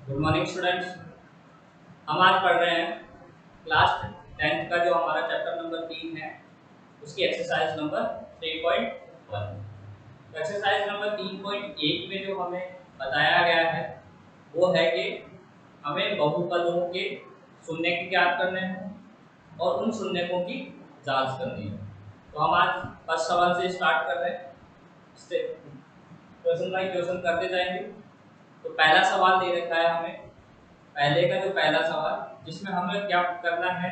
Good morning students. हम आज पढ़ रहे हैं क्लास 10th का जो हमारा चैप्टर नंबर 3 है उसकी एक्सरसाइज नंबर 3.1। एक्सरसाइज नंबर 3.1 में जो हमें बताया गया है वो है कि हमें बहुपदों के शून्यक ज्ञात करने हैं और उन शून्यकों की जांच करनी है। तो हम आज फर्स्ट सवाल से स्टार्ट कर रहे हैं, क्वेश्चन बाय क्वेश्चन करते जाएंगे। तो पहला सवाल दे रखा है हमें, पहले का जो पहला सवाल जिसमें हमें क्या करना है,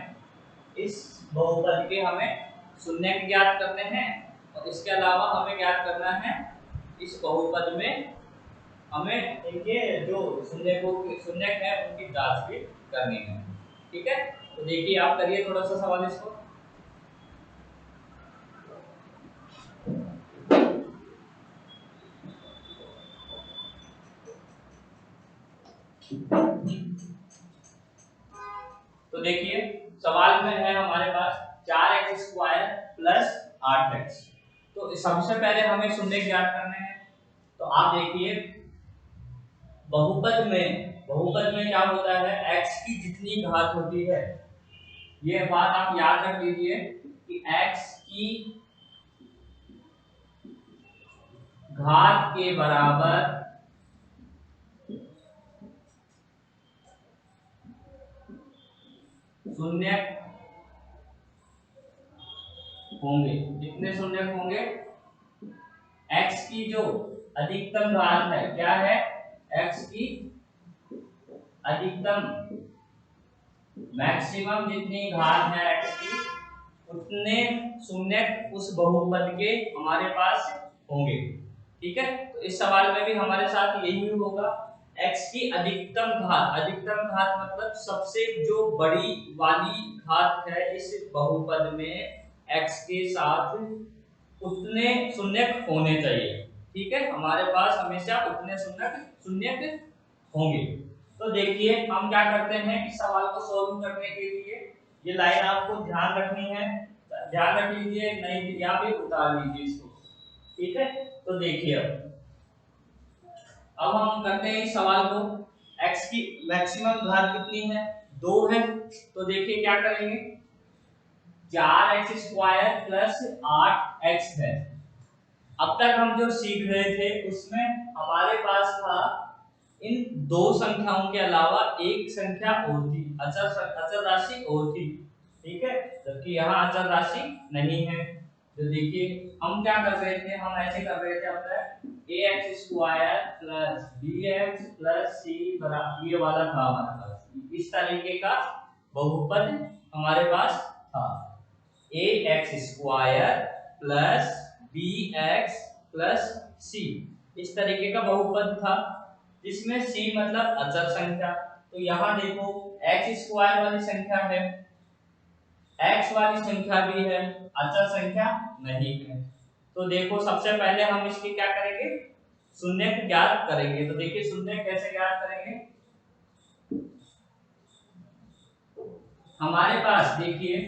इस बहुपद के हमें शून्यक ज्ञात करने हैं और इसके अलावा हमें ज्ञात करना है इस बहुपद में हमें इनके जो शून्यक है उनकी जांच भी करनी है। ठीक है, तो देखिए आप करिए थोड़ा सा सवाल इसको। तो देखिए सवाल में है हमारे पास 4x² प्लस 8x। तो सबसे पहले हमें शून्य ज्ञात करने हैं। तो आप देखिए बहुपद में क्या होता है, x की जितनी घात होती है, ये बात आप याद रख लीजिए कि x की घात के बराबर शून्य होंगे। कितने शून्य होंगे? x की जो अधिकतम घात है, क्या है, x की अधिकतम मैक्सिमम जितनी घात है x की, उतने शून्य उस बहुपद के हमारे पास होंगे। ठीक है, तो इस सवाल में भी हमारे साथ यही होगा। x की अधिकतम घात मतलब सबसे जो बड़ी वाली घात है इस बहुपद में x के साथ उतने शून्यक होने चाहिए। ठीक है, हमारे पास हमेशा उतने शून्यक होंगे। तो देखिए हम क्या करते हैं, इस सवाल को सॉल्व करने के लिए ये लाइन आपको ध्यान रखनी है, ध्यान रख लीजिए, नहीं या फिर उतार लीजिए इसको। ठीक है, तो देखिए अब हम करते हैं इस सवाल को। x की मैक्सिमम घात कितनी है? 2 है। तो देखिए क्या करेंगे, 4x² प्लस 8x है। अब तक हम जो सीख रहे थे उसमें हमारे पास था इन दो संख्याओं के अलावा एक संख्या और थी, अचर राशि और थी। ठीक है, जबकि यहाँ अचर राशि नहीं है। तो देखिए हम क्या कर रहे थे, हम ऐसे कर रहे थे, अब ax² plus bx plus c बराबर ये वाला था हमारे पास, इस तरीके का बहुपद हमारे पास था। ax² plus bx plus c, इस तरीके का बहुपद था जिसमें c मतलब अचर संख्या। तो यहाँ देखो x² वाली संख्या है, x वाली संख्या भी है, अचर संख्या नहीं है। तो देखो सबसे पहले हम इसकी क्या करेंगे, शून्य ज्ञात करेंगे। तो देखिए शून्य कैसे ज्ञात करेंगे, हमारे पास देखिए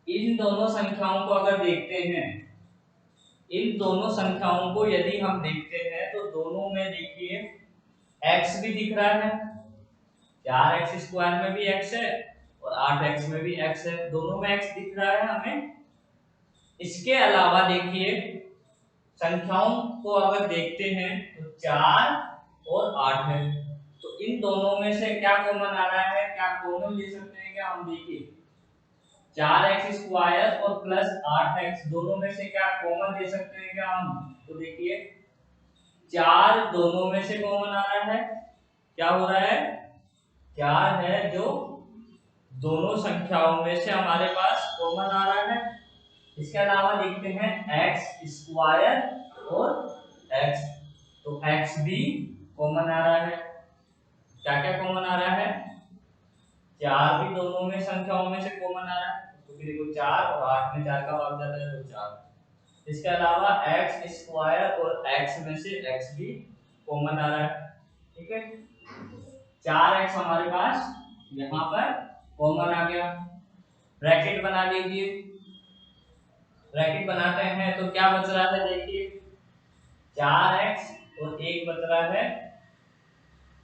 इन दोनों संख्याओं को अगर देखते हैं, इन दोनों संख्याओं को यदि हम देखते हैं तो दोनों में देखिए x भी दिख रहा है, 4x² में भी x है और 8x में भी x है, दोनों में x दिख रहा है हमें। इसके अलावा देखिए संख्याओं को अगर देखते हैं तो 4 और 8 है। तो इन दोनों में से क्या कॉमन आ रहा है, क्या कॉमन ले सकते हैं क्या, हम देखिए 4x² और प्लस 8x दोनों में से क्या कॉमन ले सकते हैं क्या हम? तो देखिए 4 दोनों में से कॉमन आ रहा है, क्या हो रहा है, 4 है जो दोनों संख्याओं में से हमारे पास कॉमन आ रहा है। इसके अलावा देखते हैं x² और x, तो x भी कॉमन आ रहा है। क्या क्या कॉमन आ रहा है, 4 भी दोनों में संख्याओं में से कॉमन आ रहा है, क्योंकि देखो 4 और 8 में 4 का भाग जाता है तो 4। इसके अलावा x² और x में से x भी कॉमन आ रहा है। ठीक है, 4x हमारे पास यहाँ पर कॉमन आ गया। ब्रैकेट बना लीजिए, ब्रैकेट बनाते हैं तो क्या बच रहा है, देखिए 4x और 1 बच रहा है,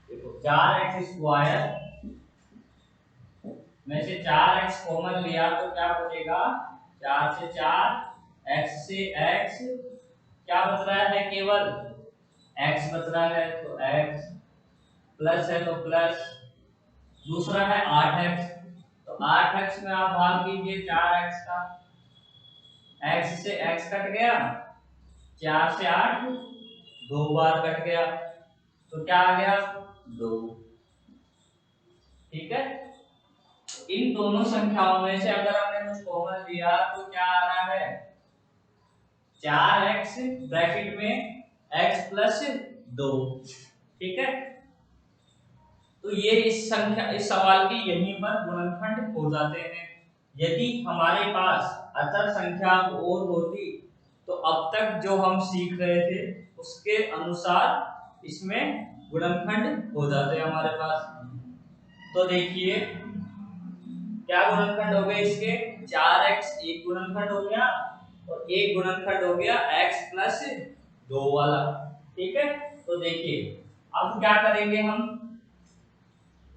देखो 4x² में से 4x कॉमन लिया तो क्या बचेगा, 4 से 4, x से x क्या बच रहा है, केवल x बच रहा है, तो x प्लस है तो प्लस, दूसरा है 8x, तो 8x में आप भाग कीजिए 4x का, x से x कट गया, 4 से 8 2 बार कट गया, तो क्या आ गया 2। ठीक है, इन दोनों संख्याओं में से अगर हमने कुछ कॉमन लिया तो क्या आ रहा है, 4x ब्रैकेट में x प्लस 2। ठीक है, तो ये इस सवाल के यहीं पर गुणनखंड हो जाते हैं। यदि हमारे पास अचर संख्या और होती तो अब तक जो हम सीख रहे थे उसके अनुसार इसमें गुणनखंड हो जाते हैं हमारे पास। तो देखिए क्या गुणनखंड हो गए इसके, 4x एक गुणनखंड हो गया और एक गुणनखंड हो गया x प्लस 2 वाला। ठीक है, तो देखिए अब क्या करेंगे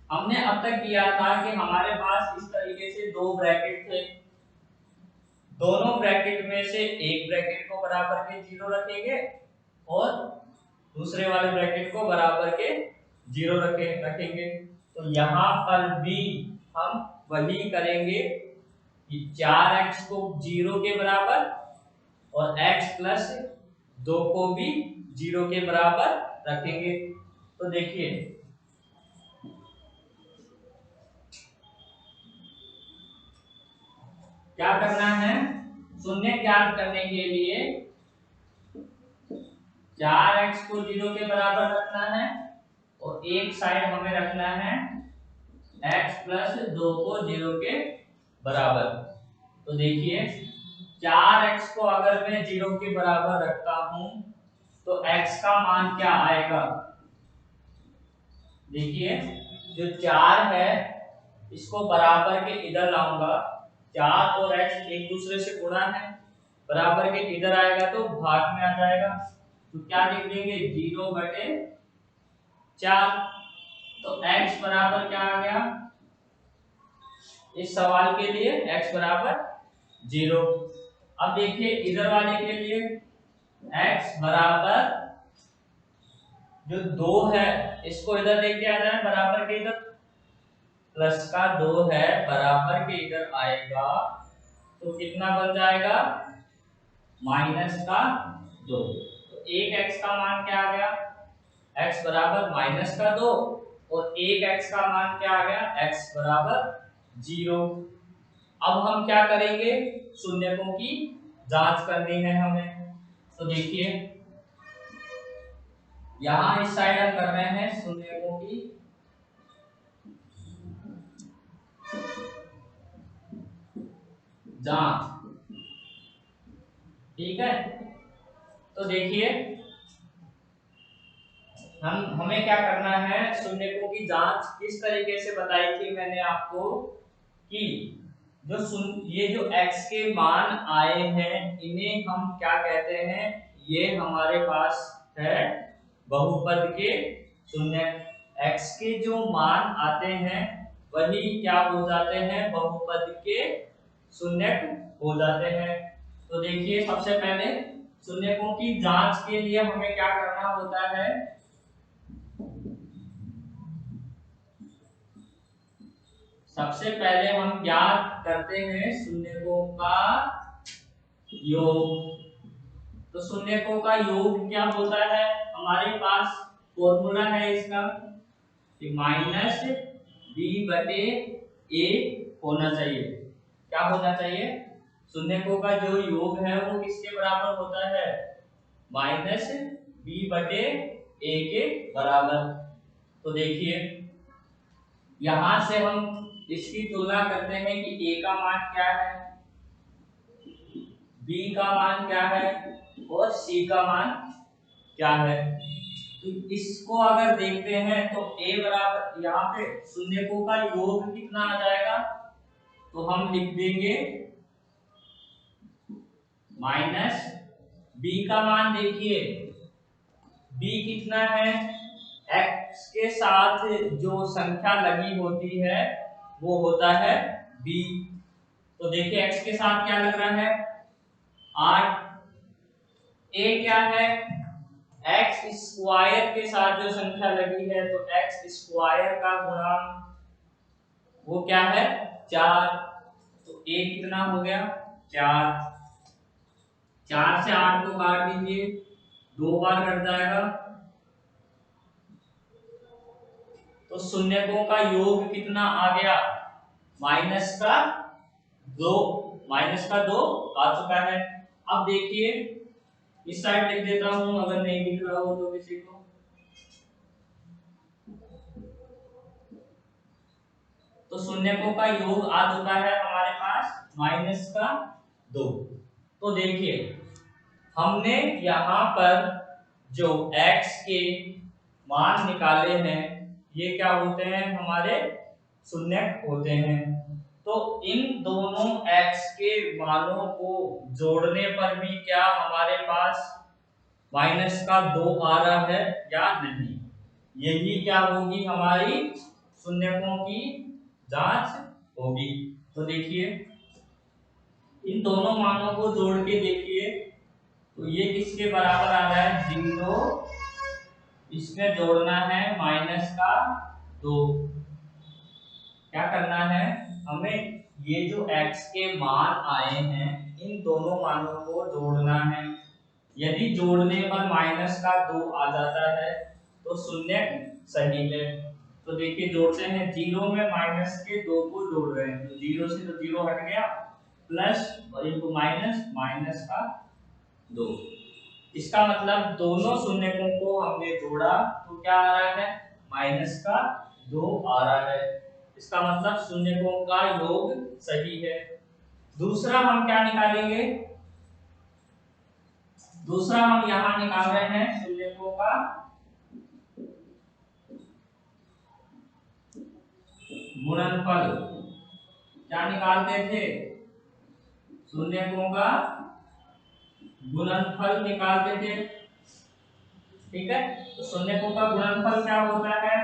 हमने अब तक किया था कि हमारे पास इस तरीके से दो ब्रैकेट थे, दोनों ब्रैकेट में से एक ब्रैकेट को बराबर के 0 रखेंगे और दूसरे वाले ब्रैकेट को बराबर के 0 रखेंगे। तो यहाँ पर भी हम वही करेंगे कि 4x को 0 के बराबर और x प्लस 2 को भी 0 के बराबर रखेंगे। तो देखिए क्या करना है, शून्य ज्ञात करने के लिए 4x को 0 के बराबर रखना है और एक साइड हमें रखना है x प्लस 2 को 0 के बराबर। तो देखिए 4x को अगर मैं 0 के बराबर रखता हूं तो x का मान क्या आएगा, देखिए जो 4 है इसको बराबर के इधर लाऊंगा, 4 और x एक दूसरे से गुणा है, बराबर के इधर आएगा तो भाग में आ जाएगा, तो क्या लिख देंगे 0/4। तो x बराबर क्या आ गया, इस सवाल के लिए x बराबर 0। अब देखिए इधर वाले के लिए x बराबर जो 2 है इसको इधर लेके आ जाए, बराबर के इधर प्लस का 2 है बराबर के इधर आएगा तो कितना बन जाएगा माइनस का 2। तो एक x का मान क्या आ गया, x बराबर माइनस का 2 और एक x का मान क्या आ गया, x बराबर 0। अब हम क्या करेंगे, शून्यकों की जांच करनी है हमें। तो देखिए यहां इस साइड हम कर रहे हैं शून्यकों की जांच। ठीक है, तो देखिए हमें क्या करना है, शून्यकों की जांच किस तरीके से बताई थी मैंने आपको कि ये जो x के मान आए हैं इन्हें हम क्या कहते हैं, ये हमारे पास है बहुपद के शून्य। x के जो मान आते हैं वही क्या हो जाते हैं, बहुपद के शून्यक हो जाते हैं। तो देखिए सबसे पहले शून्यकों की जांच के लिए हमें क्या करना होता है, सबसे पहले हम ज्ञात करते हैं शून्यकों का योग। तो शून्यकों का योग क्या होता है, हमारे पास फॉर्मूला है इसका कि माइनस बी बटे ए होना चाहिए। क्या होना चाहिए, शून्यकों का जो योग है वो किसके बराबर होता है, माइनस बी बटे ए के बराबर। तो देखिए यहां से हम इसकी तुलना करते हैं कि a का मान क्या है, b का मान क्या है और c का मान क्या है। तो इसको अगर देखते हैं तो a बराबर यहाँ पे शून्यकों का योग कितना आ जाएगा, तो हम लिख देंगे माइनस b का मान, देखिए b कितना है x के साथ जो संख्या लगी होती है वो होता है b। तो देखिए x के साथ क्या लग रहा है 8, a क्या है x स्क्वायर के साथ जो संख्या लगी है तो x स्क्वायर का गुणांक वो क्या है 4। तो a कितना हो गया 4। 4 से 8 को काट दीजिए, 2 बार कट जाएगा। तो शून्यकों का योग कितना आ गया -2। -2 आ चुका है। अब देखिए इस साइड लिख देता हूं अगर नहीं दिख रहा हो तो किसी को। तो शून्यकों का योग आ चुका है हमारे पास -2। तो देखिए हमने यहाँ पर जो x के मान निकाले हैं ये क्या होते हैं हमारे शून्यक होते हैं। तो इन दोनों x के मानों को जोड़ने पर भी क्या हमारे पास -2 आ रहा है या नहीं, यही क्या होगी हमारी शून्यकों की जांच होगी। तो देखिए इन दोनों मानों को जोड़ के देखिए तो ये किसके बराबर आ रहा है 0, इसमें जोड़ना है -2। क्या करना है हमें ये जो x के मान आए हैं इन दोनों मानों को जोड़ना है। यदि जोड़ने पर -2 आ जाता है तो शून्य सही है। तो देखिए जोड़ते हैं 0 में -2 को जोड़ रहे हैं तो 0 से तो 0 हट गया प्लस और इनको -2। इसका मतलब दोनों शून्यकों को हमने जोड़ा तो क्या आ रहा है -2 आ रहा है। इसका मतलब शून्यकों का योग सही है। दूसरा हम क्या निकालेंगे, दूसरा हम यहां निकाल रहे हैं शून्यकों का गुणनफल। क्या निकालते थे शून्यकों का गुणनफल निकालते थे, ठीक है। तो शून्यकों का गुणनफल क्या होता है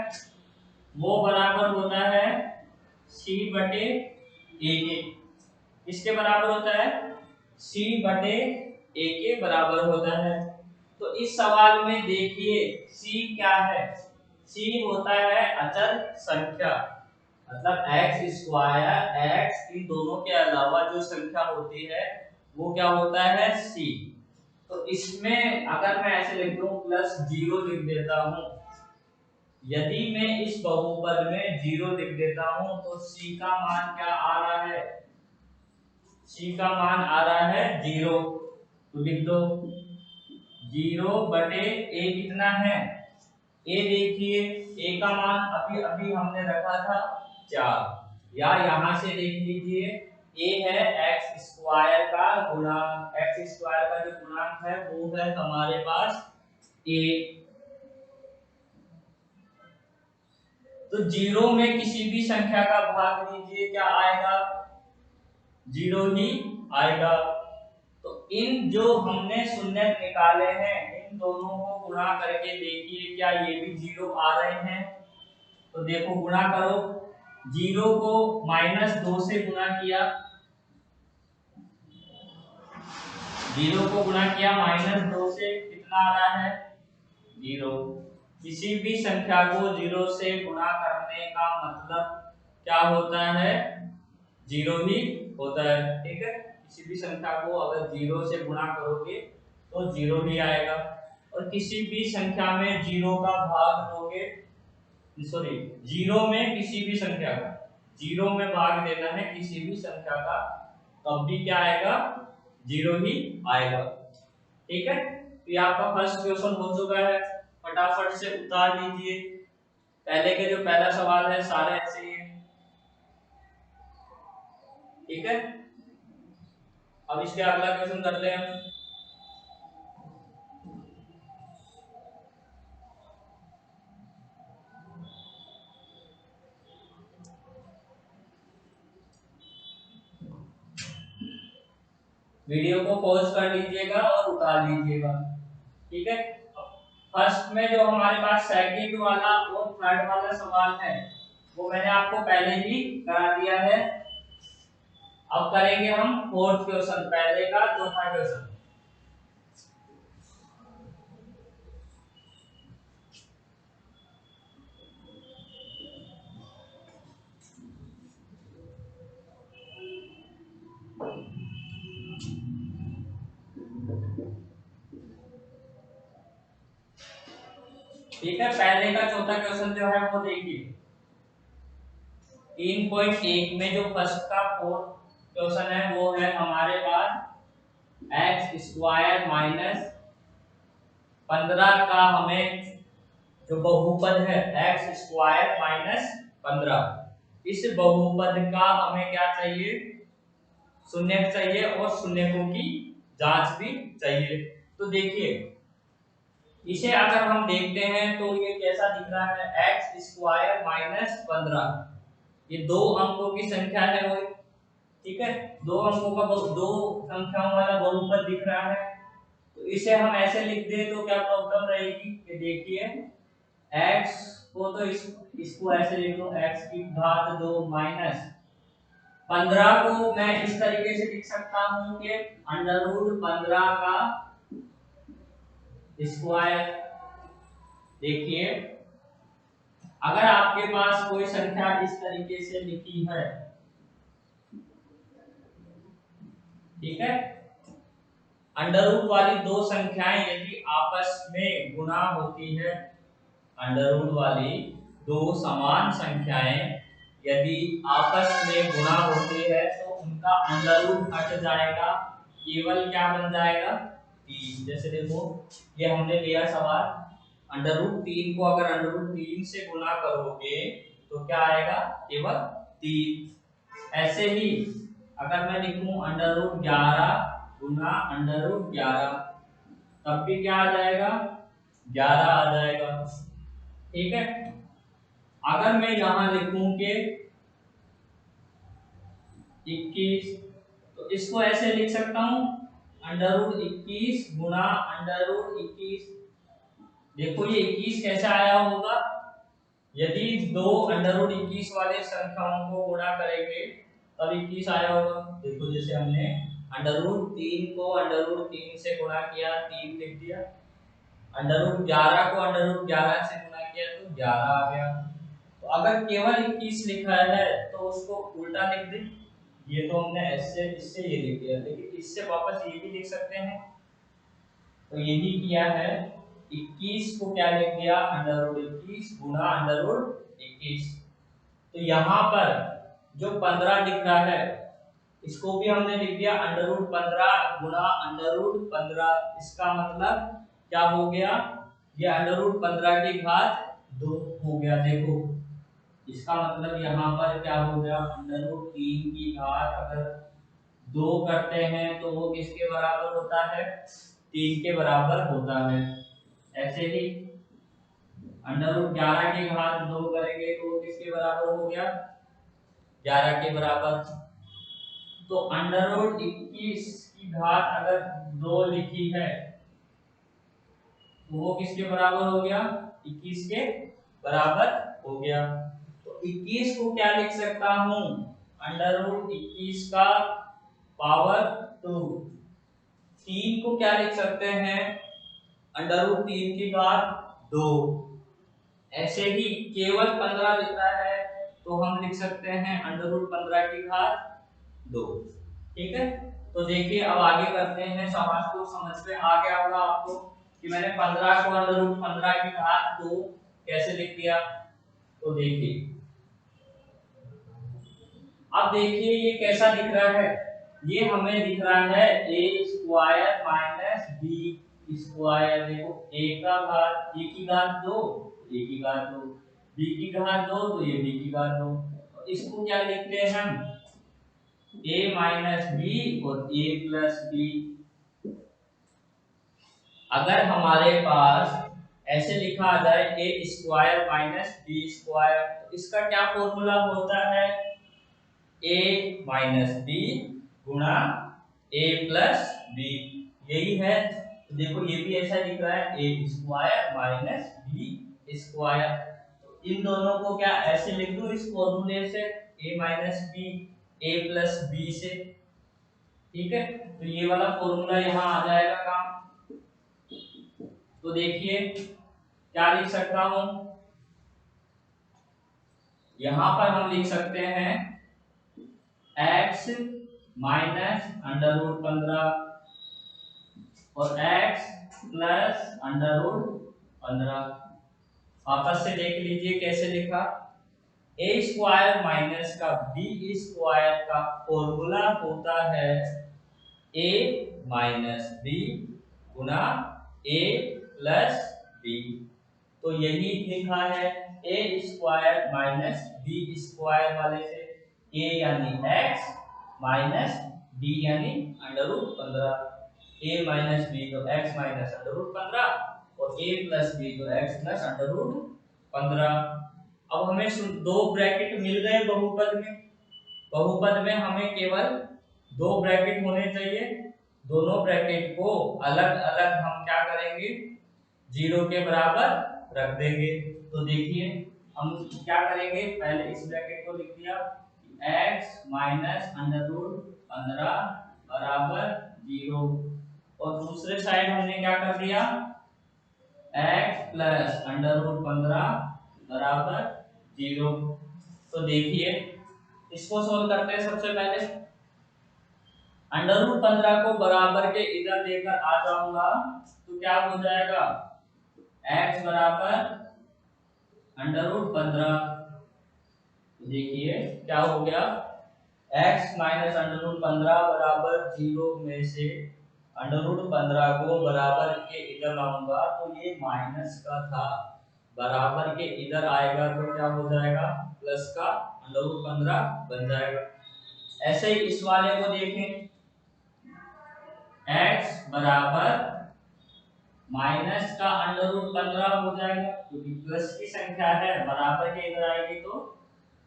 वो बराबर होता है c बटे a के। इसके बराबर होता है c बटे a के बराबर होता है। तो इस सवाल में देखिए c क्या है, c होता है अचर संख्या, मतलब x स्क्वायर x इन दोनों के अलावा जो संख्या होती है वो क्या होता है c। तो इसमें अगर मैं ऐसे लिख दूं +0 लिख देता हूं, यदि मैं इस बहुपद में 0 लिख देता हूं तो c का मान क्या आ रहा है, c का मान आ रहा है 0। तो लिख दो 0 बटे a कितना है a, देखिए a का मान अभी अभी हमने रखा था 4, या यहां से देख लीजिए a है x स्क्वायर का गुणांक, x स्क्वायर का जो गुणांक है वो है हमारे पास a। तो 0 में किसी भी संख्या का भाग लीजिए क्या आएगा 0 ही आएगा। तो इन जो हमने शून्य निकाले हैं इन दोनों को गुणा करके देखिए क्या ये भी 0 आ रहे हैं। तो देखो गुणा करो, 0 को -2 से गुणा किया, 0 को गुणा किया -2 से कितना आ रहा है 0। किसी भी संख्या को 0 से गुणा करने का मतलब क्या होता है 0 ही होता है, ठीक है। किसी भी संख्या को अगर 0 से गुणा करोगे तो 0 ही आएगा। और किसी भी संख्या में 0 का भाग दोगे, सॉरी 0 में किसी भी संख्या का 0 में भाग देना है किसी भी संख्या का तब भी क्या आएगा 0 ही आएगा, ठीक है। तो ये आपका फर्स्ट क्वेश्चन हो चुका है, फटाफट से उतार लीजिए। पहले के जो पहला सवाल है सारे ऐसे ही हैं, ठीक है। अब इसके अगला क्वेश्चन कर ले हम। वीडियो को पॉज कर लीजिएगा और उतार लीजिएगा, ठीक है। फर्स्ट में जो हमारे पास सेकंड वाला और थर्ड वाला सवाल है वो मैंने आपको पहले ही करा दिया है। अब करेंगे हम फोर्थ क्वेश्चन, पहले का चौथा क्वेश्चन। ठीक है, पहले का चौथा क्वेश्चन जो है वो देखिए 3.1 में जो फर्स्ट का फोर्थ क्वेश्चन है वो है हमारे पास एक्स स्क्वायर माइनस 15 का हमें जो बहुपद है एक्स स्क्वायर माइनस 15, इस बहुपद का हमें क्या चाहिए, शून्य चाहिए और शून्यकों की जांच भी चाहिए। तो देखिए इसे अगर हम देखते हैं तो ये कैसा दिख रहा है, एक्स स्क्वायर माइनस 15, ये दो अंकों की संख्या है वो, ठीक है, दो अंकों का दो संख्याओं वाला बहुपद दिख रहा है। तो इसे हम ऐसे लिख दें तो क्या प्रॉब्लम रहेगी कि देखिए x को तो इसको ऐसे लिख लो x की घात 2 माइनस 15 को मैं इस तरीके से लिख सकता हूं कि अंडर रूट 15 का स्क्वायर। देखिए अगर आपके पास कोई संख्या इस तरीके से लिखी है, ठीक है, अंडर रूट वाली दो संख्याएं यदि आपस में गुणा होती है, अंडर रूट वाली दो समान संख्याएं यदि आपस में गुणा होती है तो उनका अंडर रूट हट जाएगा, केवल क्या बन जाएगा 3। जैसे देखो ये हमने लिया सवाल, अंडर रूट 3 को अगर अंडर रूट 3 से गुणा करोगे तो क्या आएगा, केवल 3। ऐसे ही अगर मैं लिखूं अंडर रूट 11 गुना अंडर रूट 11, तब भी क्या आ जाएगा, 11 आ जाएगा। ठीक है, अगर मैं यहां लिखूं कि 21, तो इसको ऐसे लिख सकता हूं अंडर रूट 21 गुना अंडर रूट 21। देखो ये 21 कैसे आया होगा, यदि दो अंडर रूट 21 वाले संख्याओं को गुणा करेंगे तब 21 आया होगा। देखो जैसे हमने अंडर रूट 3 को अंडर रूट 3 से गुणा किया, 3 लिख दिया, अंडर रूट 11 को अंडर रूट 11 से गुणा किया तो 11 आ गया। तो अगर केवल 21 लिखा है तो उसको उल्टा लिख दे, ये तो हमने ऐसे इससे ये लिख दिया, लेकिन इससे वापस ये भी लिख सकते हैं, तो यही किया है। 21 को क्या लिख दिया, अंडर रूट 21 गुना अंडर रूट 21। तो यहाँ पर जो 15 लिख रहा है इसको भी हमने लिख दिया अंडर रूट 15 गुना अंडर रूट 15। इसका मतलब क्या हो गया, ये अंडर रूट 15 की घात 2 हो गया। देखो इसका मतलब यहाँ पर क्या हो गया, अंडर रूट 3 की घात अगर 2 करते हैं तो वो किसके बराबर होता है, 3 के बराबर होता है। ऐसे ही अंडर रूट 11 की घात 2 करेंगे तो वो किसके बराबर हो गया, 11 के बराबर। तो अंडर रूट 21 की घात अगर 2 लिखी है तो वो किसके बराबर हो गया, 21 के बराबर हो गया। तो 21 को क्या लिख सकता हूं, अंडर रूट 21 का पावर 2। 3 को क्या लिख सकते हैं, अंडर रूट 3 की घात 2। ऐसे ही केवल 15 लिख रहा है तो हम लिख सकते हैं अंडर रूट 15 की घात 2। ठीक है, तो देखिए अब आगे करते हैं, सवाल को समझ में आ गया होगा आपको कि मैंने 15 को अंडर रूट 15 की घात 2 कैसे लिख दिया। तो देखिए अब देखिए ये कैसा दिख रहा है, ये हमें दिख रहा है a square minus b square. देखो a का घात a की घात 2, a की घात 2, b की घात 2 तो ये b की घात 2। तो इसको क्या लिखते हैं हम, a माइनस बी और a प्लस बी। अगर हमारे पास ऐसे लिखा आ जाए a square minus B square, तो इसका क्या फॉर्मूला होता है, a माइनस बी गुणा a प्लस बी, यही है। तो देखो ये भी ऐसा दिख रहा है ए स्क्वायर माइनस बी स्क्वायर। तो इन दोनों को क्या ऐसे लिख दूं इस फॉर्मूले से, ए माइनस बी ए प्लस बी से, ठीक है। तो ये वाला फॉर्मूला यहाँ आ जाएगा काम। तो देखिए क्या लिख सकता हूं, यहां पर हम लिख सकते हैं x माइनस अंडर रूट 15 और x प्लस अंडर रूट 15। आपस से देख लीजिए कैसे लिखा, ए स्क्वायर माइनस का बी स्क्वायर का फॉर्मूला होता है ए माइनस बी गुना ए प्लस बी। तो यही लिखा है ए स्क्वायर माइनस बी स्क्वायर वाले से ए यानी x माइनस बी यानी अंडर रूट 15, ए माइनस बी तो x माइनस अंडर रूट 15 और a प्लस बी तो x प्लस अंडर रूट 15। अब हमें दो ब्रैकेट मिल गए बहुपद में, बहुपद में हमें केवल दो ब्रैकेट होने चाहिए, दोनों ब्रैकेट को अलग अलग हम क्या करेंगे, जीरो के बराबर रख देंगे। तो देखिए हम क्या करेंगे, पहले इस ब्रैकेट को लिख दिया x माइनस अंडर रूट 15 बराबर 0 और दूसरे साइड हमने क्या कर दिया x प्लस अंडर रूट 15 बराबर 0। तो देखिए इसको सोल्व करते हैं। सबसे पहले अंडर रूट 15 को बराबर के इधर लेकर आ जाऊंगा तो क्या हो जाएगा, x बराबर अंडर रूट 15। देखिए क्या हो गया, x माइनस अंडर रूट 15 बराबर 0 में से अंडर रूट 15 को बराबर के इधर लाऊंगा तो ये माइनस का था, बराबर के इधर आएगा तो क्या हो जाएगा, प्लस का अंडर रूट 15 बन जाएगा। ऐसे ही इस वाले को देखें, x बराबर माइनस का अंडर रूट 15 हो जाएगा क्योंकि प्लस की संख्या है, बराबर के इधर आएगी तो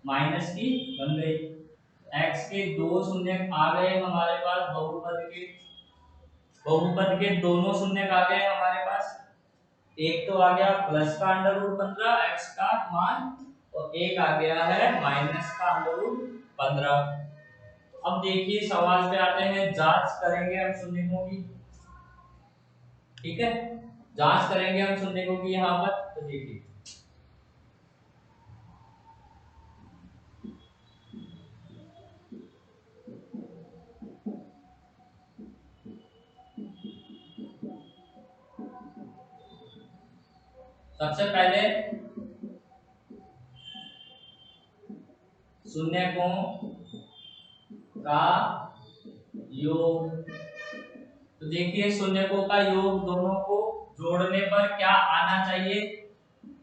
माइनस की बन गई। x के दो शून्य आ गए हमारे पास, बहुपद के दोनों शून्य आ गए हमारे पास, एक तो आ गया प्लस का अंडर रूट 15 x का मान और एक आ गया है माइनस का अंडर रूट 15। अब देखिए सवाल पे आते हैं, जांच करेंगे हम शून्यों की, ठीक है, जांच करेंगे हम शून्यों की यहाँ पर। तो देखिए सबसे पहले शून्यों का योग, तो देखिए शून्यों का योग दोनों को जोड़ने पर क्या आना चाहिए,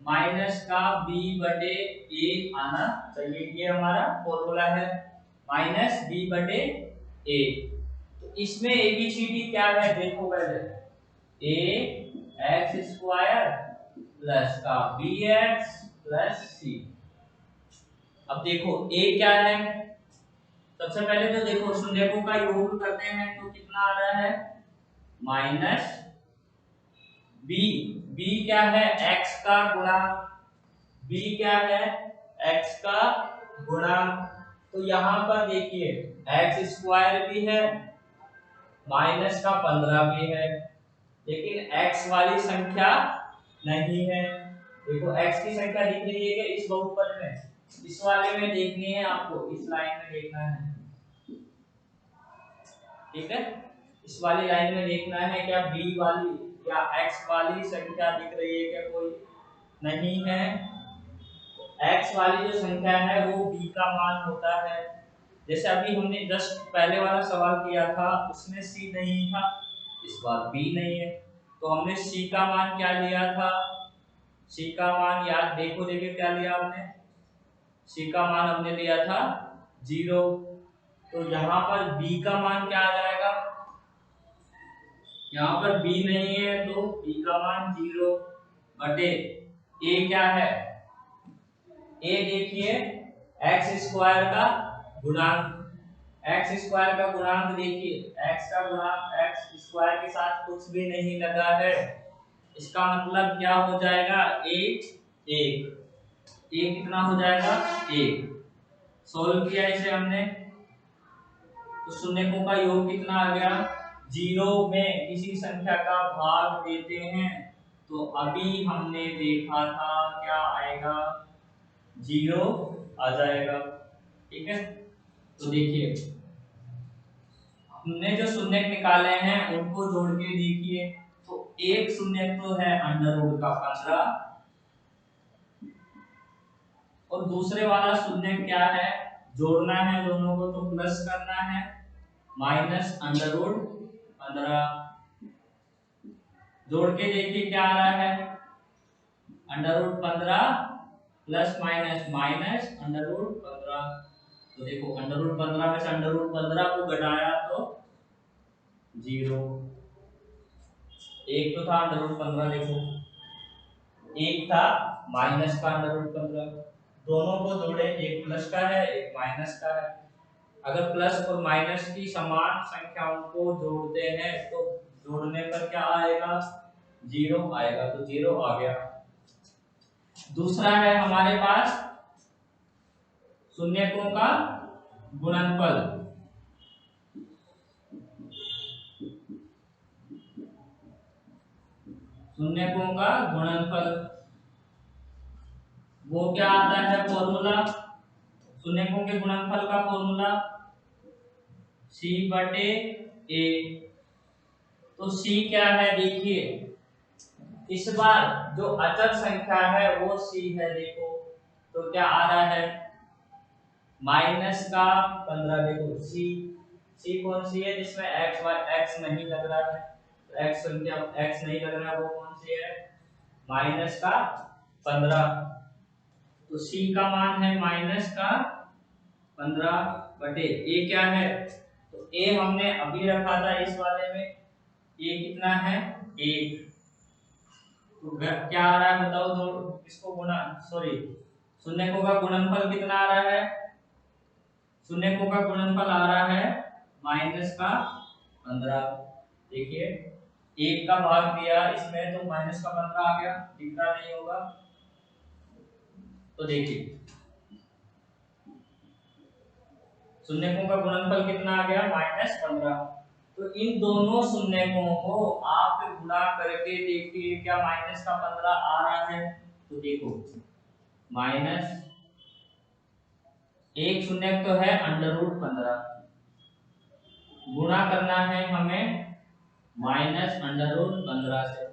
माइनस का b बटे a आना चाहिए। ये हमारा फॉर्मूला है माइनस b बटे a। तो इसमें एबीसीडी क्या है देखो पहले, a x स्क्वायर प्लस का bx प्लस c। अब देखो a क्या है, सबसे पहले तो देखो शून्यों का योग करते हैं तो कितना आ रहा है, माइनस b, b क्या है x का गुणा, b क्या है x का गुणा। तो यहाँ पर देखिए x स्क्वायर भी है माइनस का 15 भी है, लेकिन x वाली संख्या नहीं है। देखो x की संख्या दिख रही है कि इस बहुपद में, इस वाले में देखनी है आपको, इस लाइन में देखना है, ठीक है, इस वाली लाइन में देखना है क्या b वाली या x वाली संख्या दिख रही है क्या, कोई नहीं है। x वाली जो संख्या है वो b का मान होता है। जैसे अभी हमने जस्ट पहले वाला सवाल किया था उसमें c नहीं था, इस बार b नहीं है, तो हमने c का मान क्या लिया था, c का मान याद देखो, देखिए क्या लिया हमने, c का मान हमने लिया था 0। तो यहाँ पर b का मान क्या आ जाएगा, यहाँ पर b नहीं है तो b का मान 0 बटे a क्या है, a देखिए x स्क्वायर का गुणांक, एक्स स्क्वायर का गुणांक देखिए, एक्स का गुणांक एक्स स्क्वायर के साथ कुछ भी नहीं लगा है, इसका मतलब क्या हो जाएगा, एक एक कितना हो जाएगा, एक। सोल्व किया इसे हमने तो शून्यकों का योग कितना आ गया, जीरो में किसी संख्या का भाग देते हैं तो अभी हमने देखा था क्या आएगा, जीरो आ जाएगा। ठीक है, तो देखिए हमने जो शून्य निकाले हैं उनको जोड़ के देखिए, तो एक शून्य तो है अंडर रूट का 15 और दूसरे वाला शून्य क्या है, जोड़ना है दोनों को तो प्लस करना है, माइनस अंडर रूट 15। जोड़ के देखिए क्या आ रहा है, under root 15 plus minus minus under root 15। तो देखो अंडर रूट 15 में से अंडर रूट 15 को घटाया तो जीरो, एक तो था अंडर रूट 15, देखो एक था माइनस का अंडर रूट 15, दोनों को जोड़े, एक प्लस का है एक माइनस का है। अगर प्लस और माइनस की समान संख्याओं को जोड़ते हैं तो जोड़ने पर क्या आएगा, जीरो आएगा, तो जीरो आ गया। दूसरा है हमारे पास शून्यकों का गुणनफल, शून्यकों का गुणनफल वो क्या आता है फॉर्मूला, शून्यकों के गुणनफल का फॉर्मूला c बटे a। तो c क्या है देखिए, इस बार जो अचर संख्या है वो c है, देखो तो क्या आ रहा है माइनस का 15। देखो c कौन सी है जिसमें x नहीं लग रहा है, तो x संख्या x नहीं लग रहा है वो कौन सी है, माइनस का 15। तो c का मान है माइनस का 15 बटे a क्या है, तो a हमने अभी रखा था इस वाले में, a कितना है 1। तो क्या आ रहा है बताओ, दो इसको गुणा सॉरी शून्यकों का गुणनफल कितना आ रहा है, शून्यकों का गुणनफल आ रहा है माइनस का 15। देखिए एक का भाग दिया इसमें तो माइनस का 15 आ गया, दिख रहा नहीं होगा, तो देखिए शून्यकों का गुणनफल कितना आ गया -15। तो इन दोनों शून्यकों को आप गुणा करके देखिए क्या माइनस का 15 आ रहा है, तो देखो माइनस एक शून्य तो है अंडर रूट 15, गुणा करना है हमें माइनस अंडर रूट 15 से,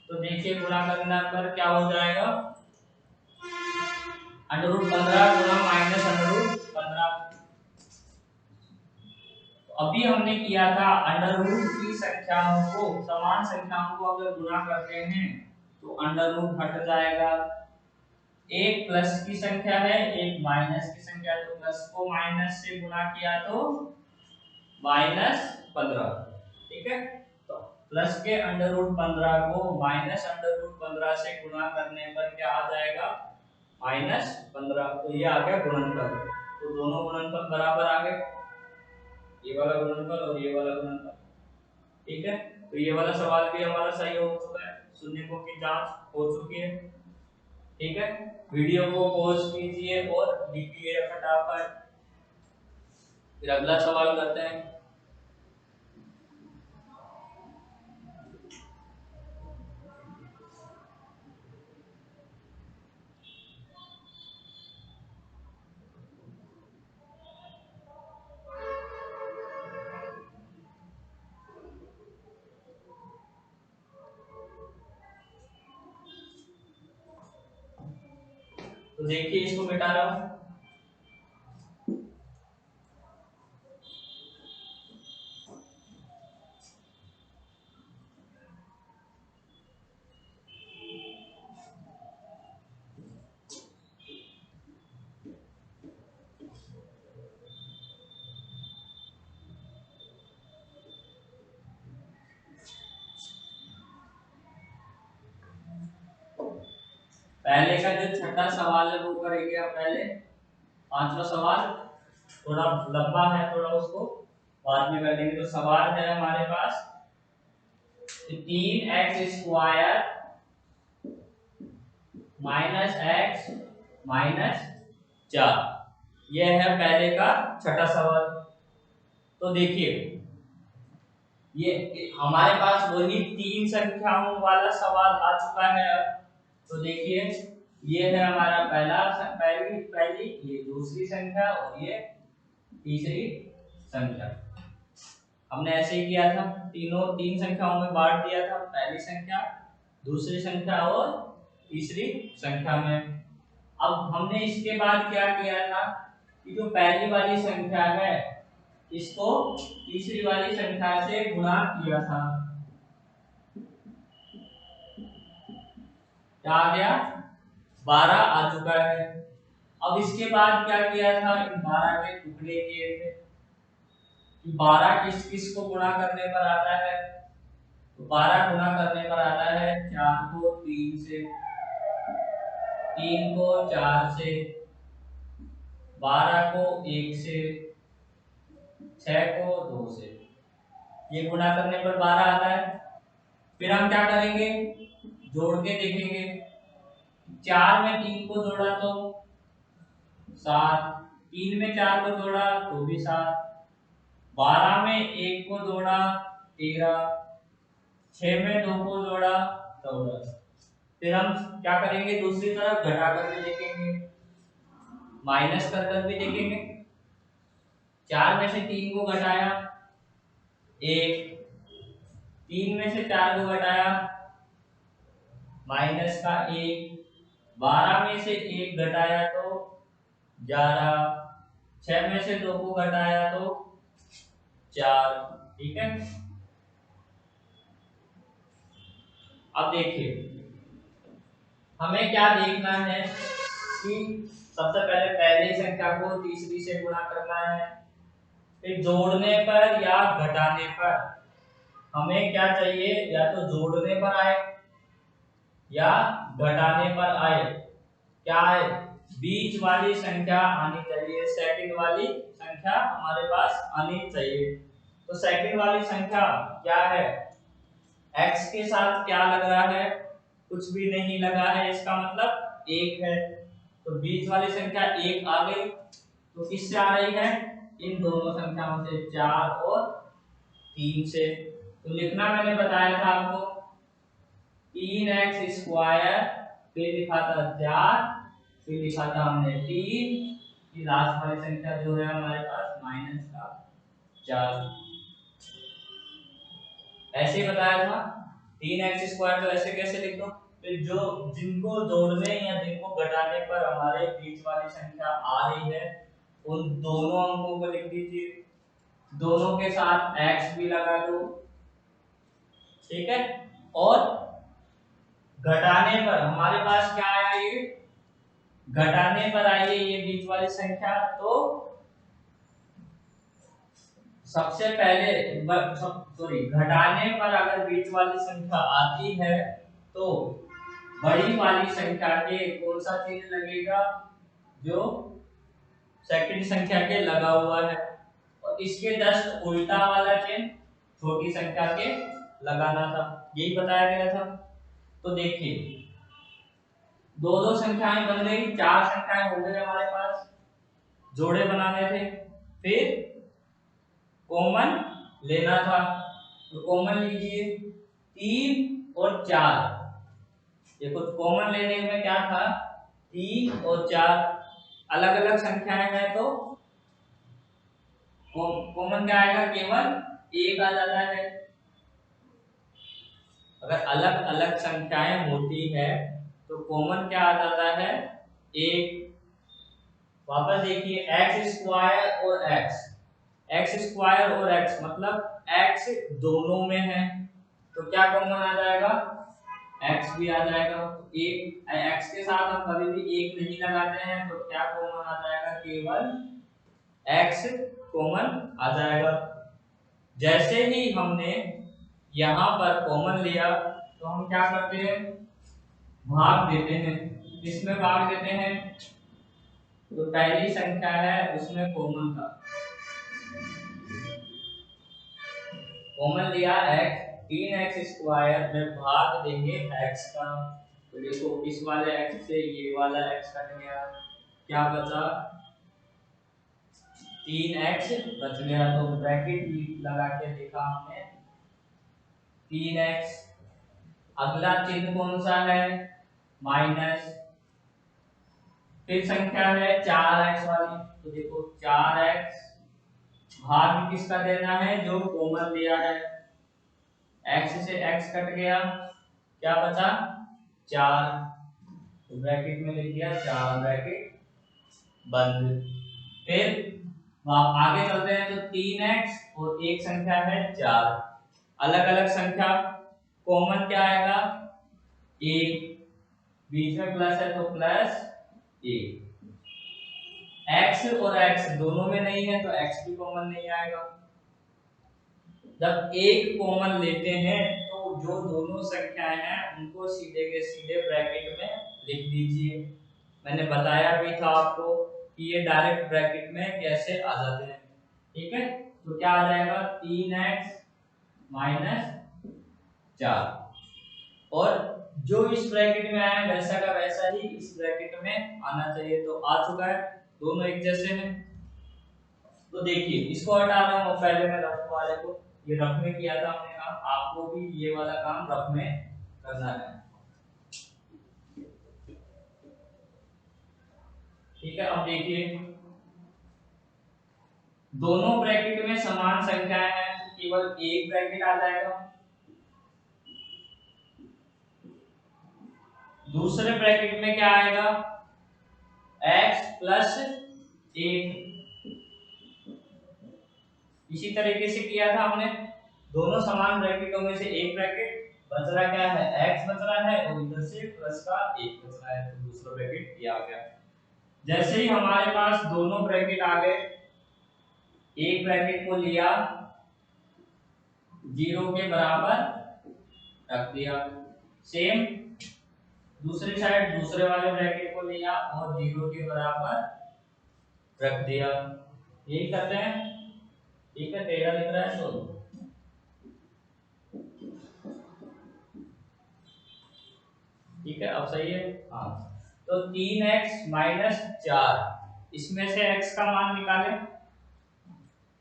तो देखिए गुणा करने पर क्या हो जाएगा, अंडर रूट 15 गुणा माइनस अंडर रूट 15। अभी हमने किया था अंडर रूट की संख्याओं को, समान संख्याओं को अगर गुणा करते हैं तो अंडर रूट हट जाएगा, एक प्लस की संख्या है एक माइनस की संख्या, तो प्लस को माइनस से गुणा किया तो -15। ठीक है, तो प्लस के अंडर रूट 15 को माइनस अंडर रूट 15 से गुणा करने पर क्या आ जाएगा -15। तो ये आ गया गुणनफल, तो दोनों गुणनफल बराबर आ गए, ये वाला गुणनफल और ये वाला गुणनफल। ठीक है, तो ये वाला सवाल भी हमारा सही हो चुका है, शून्यकों की जांच हो चुकी है। ठीक है, वीडियो को पॉज कीजिए और लिखिए फटाफट, फिर अगला सवाल करते हैं। तो देखिए इसको मिटा रहा हूं, पहले का जो छठा सवाल है वो करेंगे आप पहले, पांचवा सवाल। थोड़ा लंबा है, थोड़ा उसको बाद में कर लेंगे। तो सवाल है हमारे पास 3x² माइनस एक्स माइनस 4, यह है पहले का छठा सवाल। तो देखिए ये हमारे पास वही 3 संख्याओं वाला सवाल आ चुका है अब। तो देखिए ये है हमारा पहली, ये दूसरी संख्या और ये तीसरी संख्या। हमने ऐसे ही किया था, तीन संख्याओं में बांट दिया था, पहली संख्या, दूसरी संख्या और तीसरी संख्या में। अब हमने इसके बाद क्या किया था कि जो पहली वाली संख्या है इसको तीसरी वाली संख्या से गुणा किया था। क्या आ गया? 12 आ चुका है। अब इसके बाद क्या किया था, इन 12 के टुकड़े किए थे कि 12 किस किस को गुणा करने पर आता है। तो 12 गुणा करने पर आता है 4 को 3 से, 3 को 4 से, 12 को 1 से, 6 को 2 से। ये गुणा करने पर 12 आता है। फिर हम क्या करेंगे, जोड़ के देखेंगे। 4 में 3 को जोड़ा तो 7, 3 में 4 को जोड़ा तो भी 7, 12 में 1 को जोड़ा 13, 6 में 2 को जोड़ा 14। फिर हम क्या करेंगे, दूसरी तरफ घटा करके देखेंगे, माइनस कर भी देखेंगे। 4 में से 3 को घटाया 1, 3 में से 4 को घटाया माइनस का 1, 12 में से 1 घटाया तो 11, 6 में से 2 को घटाया तो 4। ठीक है। अब देखिए हमें क्या देखना है कि सबसे पहले पहली संख्या को तीसरी से गुणा करना है। फिर जोड़ने पर या घटाने पर हमें क्या चाहिए, या तो जोड़ने पर आए या घटाने पर आए। क्या है, बीच वाली संख्या आनी चाहिए, सेकंड वाली संख्या हमारे पास आनी चाहिए। तो सेकंड वाली संख्या क्या है, x के साथ क्या लग रहा है, कुछ भी नहीं लगा है, इसका मतलब 1 है। तो बीच वाली संख्या 1 आ गई। तो किससे आ रही है, इन दोनों संख्याओं से, 4 और 3 से। तो लिखना मैंने बताया था आपको 3x², फिर लिखा था 4, फिर लिखा था हमने 3, लास्ट वाली संख्या जो है हमारे पास माइनस का 4। ऐसे ही बताया था। 3x² तो ऐसे कैसे लिख दो, फिर जो जिनको जोड़ने या जिनको घटाने पर हमारे बीच वाली संख्या आ रही है उन दोनों अंकों को लिख दीजिए, दोनों के साथ x भी लगा दो। ठीक है। और घटाने पर हमारे पास क्या आया, ये घटाने पर आई है ये बीच वाली संख्या। तो सबसे पहले सॉरी, घटाने पर अगर बीच वाली संख्या आती है तो बड़ी वाली संख्या के कौन सा चिन्ह लगेगा, जो सेकंड संख्या के लगा हुआ है, और इसके जस्ट उल्टा वाला चिन्ह छोटी संख्या के लगाना था, यही बताया गया था। तो देखिए दो संख्याएं बन गई, 4 संख्याएं हो गई हमारे पास, जोड़े बनाने थे, फिर कॉमन लेना था। तो कॉमन लीजिए 3 और 4। देखो कॉमन लेने में क्या था, 3 और 4 अलग अलग संख्याएं हैं तो कॉमन क्या आएगा, केवल 1 आ जाता है। अगर अलग अलग संख्याएं होती है तो कॉमन क्या आ जाता है, 1। वापस देखिए x² और x² और x मतलब x दोनों में है तो क्या कॉमन आ जाएगा, x भी आ जाएगा। एक x के साथ हम कभी भी 1 नहीं लगाते हैं तो क्या कॉमन आ जाएगा, केवल x कॉमन आ जाएगा। जैसे ही हमने यहाँ पर कॉमन लिया तो हम क्या करते हैं, भाग देते हैं। इसमें भाग देते हैं तो पहली संख्या है उसमें कॉमन था, कॉमन लिया x, 3x² में भाग देंगे x का। तो देखो इस वाले x से ये वाला x कट गया, क्या बचा 3x बच गया। तो ब्रैकेट लगा के देखा हमने 3x, अगला चिन्ह कौन सा है माइनस, फिर संख्या है 4x वाली। तो देखो 4x भाग किसका देना है जो कॉमन लिया है, x से x कट गया, क्या बचा 4, तो ब्रैकेट में लिख दिया 4 ब्रैकेट बंद। फिर आगे चलते हैं तो 3x और एक संख्या है 4, अलग अलग संख्या कॉमन क्या आएगा 1, बीच में प्लस है तो प्लस 1, x और x दोनों में नहीं है तो x भी कॉमन नहीं आएगा। जब एक कॉमन लेते हैं तो जो दोनों संख्याएं हैं उनको सीधे के सीधे ब्रैकेट में लिख दीजिए। मैंने बताया भी था आपको कि ये डायरेक्ट ब्रैकेट में कैसे आ जाते हैं, ठीक है। तो क्या आ जाएगा 3x माइनस 4, और जो इस ब्रैकेट में आया वैसा का वैसा ही इस ब्रैकेट में आना चाहिए, तो आ चुका है, दोनों एक जैसे हैं। तो देखिए इसको हटा रहा हूं, पहले मैं रफ वाले को ये रफ में किया था, हमने कहा आपको भी ये वाला काम रफ में करना है, ठीक है। अब देखिए दोनों ब्रैकेट में समान संख्याएं हैं तो केवल एक ब्रैकेट आ जाएगा, दूसरे ब्रैकेट में क्या आएगा x प्लस 1। इसी तरीके से किया था हमने, दोनों समान ब्रैकेटों में से एक ब्रैकेट बच रहा, क्या है x बच रहा है और इधर से प्लस का 1 बच रहा है, तो दूसरा ब्रैकेट ये आ गया। जैसे ही हमारे पास दोनों ब्रैकेट आ गए, एक ब्रैकेट को लिया 0 के बराबर रख दिया, सेम दूसरी साइड दूसरे वाले ब्रैकेट को लिया और 0 के बराबर रख दिया, यही करते हैं, ठीक है। टेढ़ा लिख रहा है तो ठीक है, अब सही है, हाँ। तो 3x माइनस 4, इसमें से x का मान निकालें,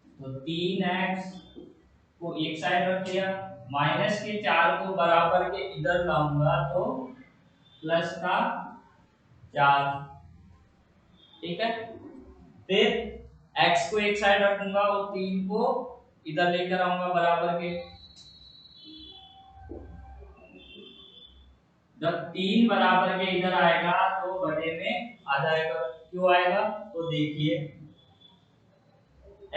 तो 3x को एक साइड रख दिया, माइनस के 4 को बराबर के इधर लाऊंगा तो प्लस का 4, ठीक है। फिर x को एक साइड रखूंगा और 3 को इधर लेकर आऊंगा बराबर के, जब 3 बराबर के इधर आएगा तो बटे में आ जाएगा, क्यों आएगा तो देखिए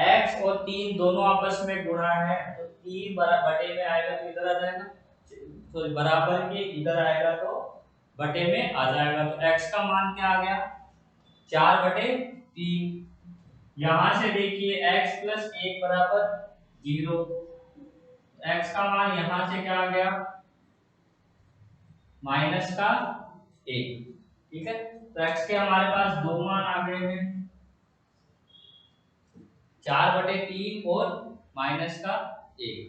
x और 3 दोनों आपस में गुणा है तो 3 बटे में आएगा तो इधर आ जाएगा, सॉरी बराबर के इधर आएगा तो बटे में आ जाएगा। तो x का मान क्या आ गया 4/3। यहां से देखिए x प्लस 1 बराबर 0, x का मान यहां से क्या आ गया माइनस का 1, ठीक है। तो x के हमारे पास दो मान आ गए हैं 4/3 और माइनस का 1।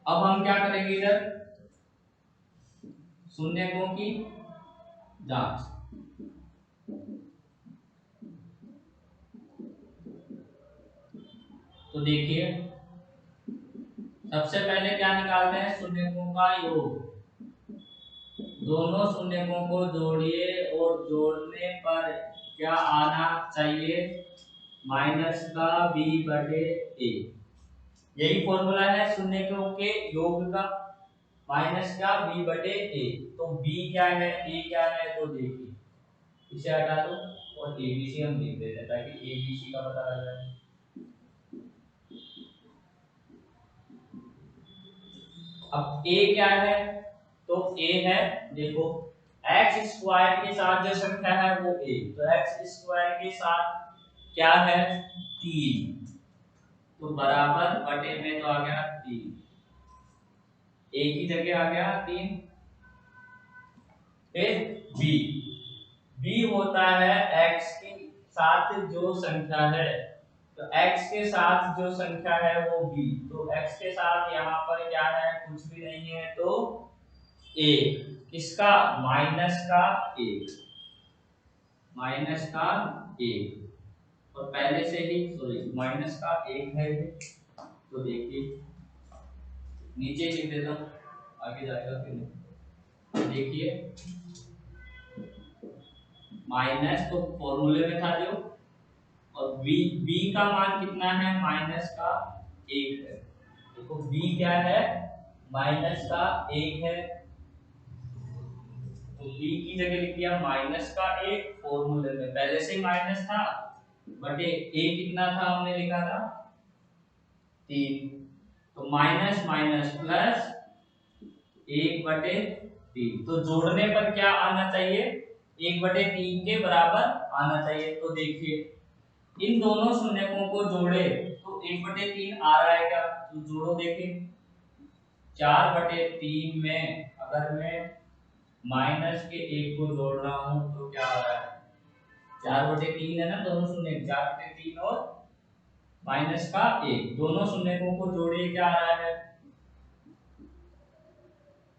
अब हम क्या करेंगे इधर शून्यकों की जांच, तो देखिए सबसे पहले क्या निकालते हैं शून्यकों का योग, दोनों शून्यकों को जोड़िए और जोड़ने पर क्या आना चाहिए माइनस का b/a, यही फॉर्मूला है शून्यकों के योग का, माइनस का b/a। तो b क्या है a क्या है, तो देखिए इसे हटा दो और abc हम लिख देते हैं ताकि abc का पता लग जाए। अब a क्या है, तो a है देखो x² के साथ जो संख्या है वो a, तो x² के साथ क्या है 3, तो बराबर बटे में तो आ गया 3, एक ही जगह आ गया 3। फिर b b होता है x के साथ जो संख्या है, तो x के साथ जो संख्या है वो b, तो x के साथ यहाँ पर क्या है, कुछ भी नहीं है, तो एक, किसका, माइनस का एक, माइनस का एक, और पहले से ही सॉरी माइनस का एक है ये, तो देखिए नीचे लिख देता हूं, आगे जाएगा फिर नहीं। देखिए माइनस तो फॉर्मूले में था जो, और b का मान कितना है, माइनस का एक है, देखो b क्या है, माइनस का एक है, तो b की जगह लिख दिया माइनस का एक, फॉर्मूले में पहले से ही माइनस था, बटे a कितना था हमने लिखा था 3, तो माइनस माइनस प्लस 1/3, तो जोड़ने पर क्या आना चाहिए, 1/3 के बराबर आना चाहिए। तो देखिए इन दोनों शून्यकों को जोड़े तो 1/3 आ रहा है क्या, तो जोड़ो, देखिए 4/3 में अगर मैं माइनस के एक को जोड़ रहा हूं तो क्या आ रहा है, 4/3 है ना, दोनों शून्य 4/3 और माइनस का एक, दोनों शून्यकों को जोड़िए क्या आ रहा है,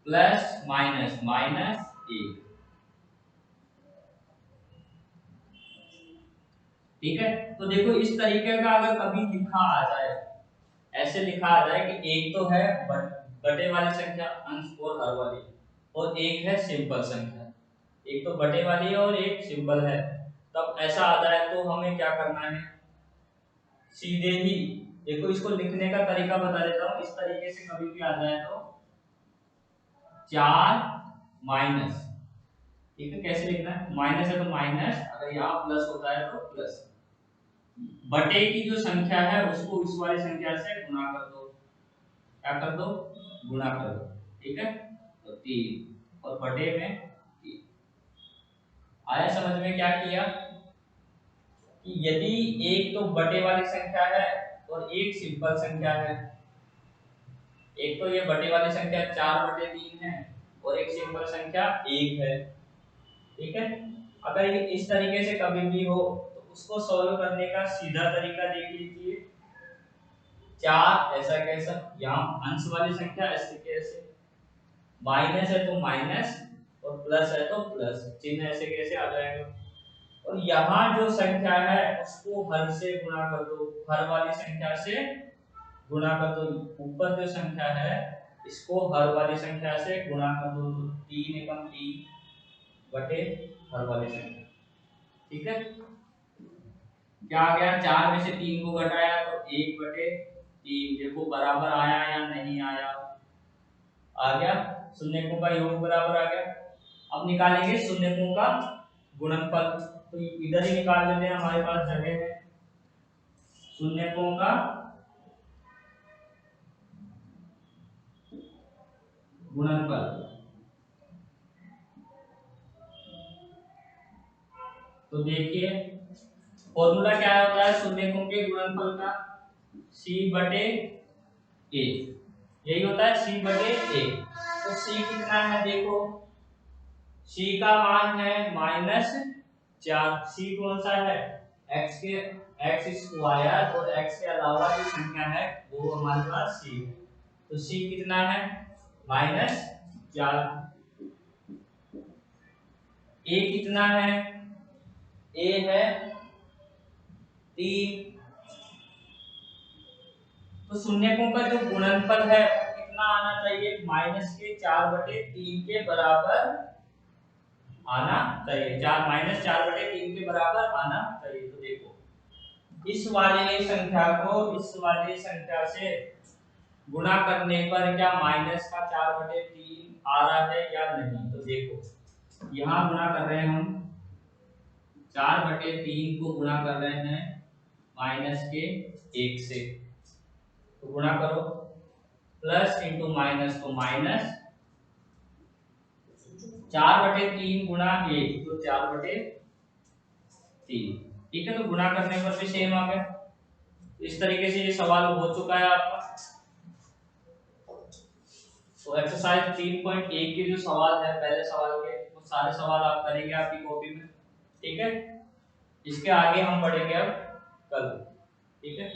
प्लस माइनस माइनस एक, ठीक है। तो देखो इस तरीके का अगर कभी लिखा आ जाए, ऐसे लिखा आ जाए कि एक तो है बटे वाली संख्या अंश और हर वाली, और एक है सिंपल संख्या, एक तो बटे वाली है और एक सिंपल है, तब ऐसा आ जाए तो हमें क्या करना है, सीधे ही देखो इसको लिखने का तरीका बता देता हूँ, इस तरीके से कभी भी आ जाए तो 4 माइनस, ठीक है, कैसे लिखना है, माइनस है तो माइनस, अगर यहाँ प्लस होता है तो प्लस, बटे की जो संख्या है उसको इस वाली संख्या से गुणा कर दो, क्या कर दो, गुणा कर दो, ठीक है, तो 3 और बटे में 3, आया समझ में क्या किया, कि यदि एक तो बटे वाली संख्या है और एक सिंपल संख्या है, एक तो ये बटे वाली संख्या 4/3 है और एक सिंपल संख्या 1 है, ठीक है, अगर ये इस तरीके से कभी भी हो तो उसको सॉल्व करने का सीधा तरीका देख लीजिए, 4 ऐसा कैसा, यहाँ अंश वाली संख्या ऐसे कैसे, माइनस है तो माइनस और प्लस है तो प्लस, चिन्ह ऐसे कैसे आ जाएगा, और यहाँ जो संख्या है उसको हर से गुणा कर दो, हर वाली संख्या से गुणा कर दो, ऊपर जो संख्या है इसको हर वाली संख्या से गुणा कर दो, तो 3 एकम 3 बटे हर वाली संख्या, ठीक है, क्या आ गया, 4 में से 3 को घटाया तो 1/3, देखो बराबर आया या नहीं आया, आ गया, शून्यकों का योग बराबर आ गया। अब निकालेंगे शून्यकों का गुणनफल, तो इधर ही निकाल लेते हैं, हमारे पास जगह है, शून्यकों का गुणनफल, तो देखिए फॉर्मूला क्या होता है शून्यकों के गुणनफल का, c/a, यही होता है c/a, तो c कितना है, देखो c का मान है -4, c कौन सा है, x के x स्क्वायर और x के अलावा जो संख्या है वो हमारे पास c है, तो c कितना है -4, a कितना है, a है 3, तो शून्यकों का जो गुणनफल है कितना आना चाहिए, -4/3 के बराबर आना चाहिए, 4 के बराबर आना चाहिए, तो देखो इस वाली संख्या को इस वाली संख्या से गुणा करने पर क्या -4/3 आ रहा है या नहीं, तो देखो यहाँ गुणा कर रहे हैं हम, 4/3 को गुणा कर रहे हैं -1 से, तो गुणा करो, प्लस इंटू माइनस तो माइनस, 4/3 गुणा 1 तो 4/3, ठीक है, तो गुणा करने पर भी सेम आ गया, तो इस तरीके से ये सवाल हो चुका है आपका। तो एक्सरसाइज 3.1 के जो सवाल है पहले सवाल के, वो सारे सवाल आप करेंगे आपकी कॉपी में, ठीक है, इसके आगे हम पढ़ेंगे अब कल। ठीक है।